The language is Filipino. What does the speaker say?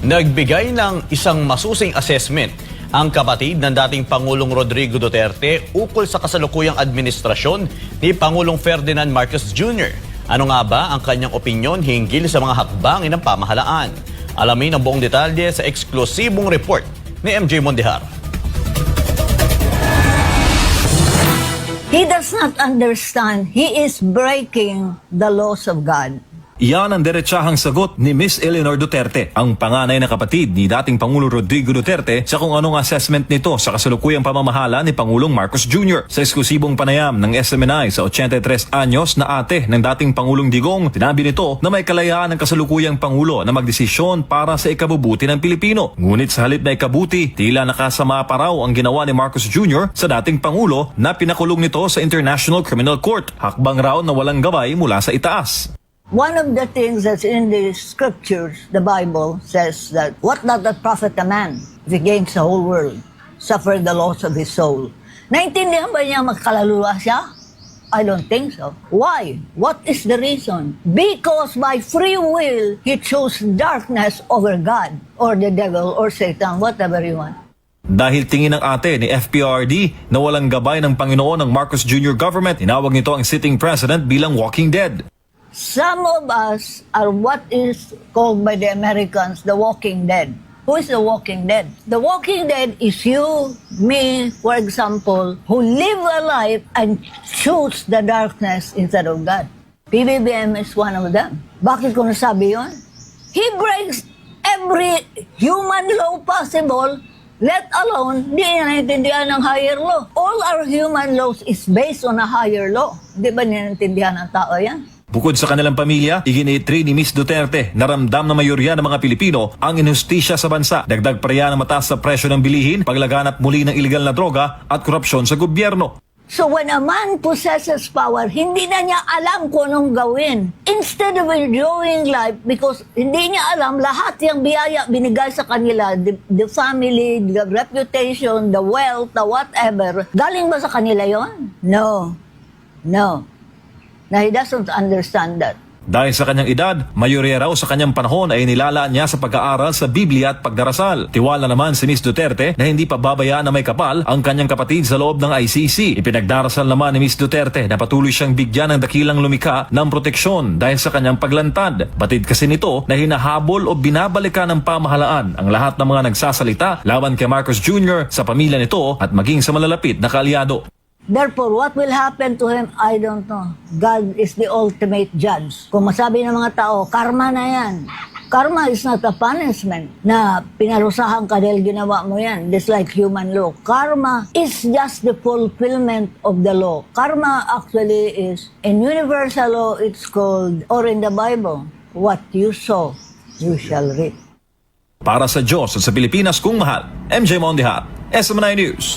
Nagbigay ng isang masusing assessment ang kapatid ng dating Pangulong Rodrigo Duterte ukol sa kasalukuyang administrasyon ni Pangulong Ferdinand Marcos Jr. Ano nga ba ang kanyang opinyon hinggil sa mga hakbangin ng pamahalaan? Alamin ang buong detalye sa eksklusibong report ni MJ Mondihar. He does not understand. He is breaking the laws of God. Iyan ang diretsahang sagot ni Miss Eleanor Duterte, ang panganay na kapatid ni dating Pangulo Rodrigo Duterte, sa kung anong assessment nito sa kasalukuyang pamamahala ni Pangulong Marcos Jr. Sa eksklusibong panayam ng SMNI sa 83 anyos na ate ng dating Pangulong Digong, tinabi nito na may kalayaan ng kasalukuyang Pangulo na magdesisyon para sa ikabubuti ng Pilipino. Ngunit sa halip na ikabuti, tila nakasama pa raw ang ginawa ni Marcos Jr. sa dating Pangulo na pinakulong nito sa International Criminal Court. Hakbang raw na walang gabay mula sa itaas. One of the things that's in the scriptures, the Bible, says that, what doth that profit a man if he gains the whole world, suffer the loss of his soul? Naintindihan ba niya magkaluluwa siya? I don't think so. Why? What is the reason? Because by free will, he chose darkness over God, or the devil, or Satan, whatever you want. Dahil tingin ng ate ni FPRD na walang gabay ng Panginoon ng Marcos Jr. government, tinawag nito ang sitting president bilang walking dead. Some of us are what is called by the Americans the walking dead. Who is the walking dead? The walking dead is you, me, for example, who live a life and choose the darkness instead of God. PBBM is one of them. Bakit ko nasabi yun? He breaks every human law possible, let alone di niya naintindihan ng higher law. All our human laws is based on a higher law. Di ba ninaintindihan ng tao yan? Bukod sa kanilang pamilya, iginiitri ni Miss Duterte na ramdam na mayorya ng mga Pilipino ang inustisya sa bansa. Dagdag pa riyan ang mataas sa presyo ng bilihin, paglaganap muli ng iligal na droga at korupsyon sa gobyerno. So when a man possesses power, hindi na niya alam kung anong gawin. Instead of enjoying life, because hindi niya alam lahat yung biyaya binigay sa kanila, the family, the reputation, the wealth, the whatever, galing ba sa kanila yon? No. No. Now, he doesn't understand that. Dahil sa kanyang edad, mayorya raw sa kanyang panahon ay nilalaan niya sa pag-aaral sa Biblia at pagdarasal. Tiwala naman si Miss Duterte na hindi pa babayaan na may kapal ang kanyang kapatid sa loob ng ICC. Ipinagdarasal naman ni Miss Duterte na patuloy siyang bigyan ng dakilang lumikha ng proteksyon dahil sa kanyang paglantad. Batid kasi nito na hinahabol o binabalikan ng pamahalaan ang lahat ng mga nagsasalita laban kay Marcos Jr. sa pamilya nito at maging sa malalapit na kaalyado. Therefore, what will happen to him, I don't know. God is the ultimate judge. Kung masabi ng mga tao, karma na yan. Karma is not a punishment na pinarusahan ka dahil ginawa mo yan. Just like human law. Karma is just the fulfillment of the law. Karma actually is, in universal law, it's called, or in the Bible, what you sow, you shall reap. Para sa Diyos at sa Pilipinas kung mahal, MJ Mondihar, SMNI News.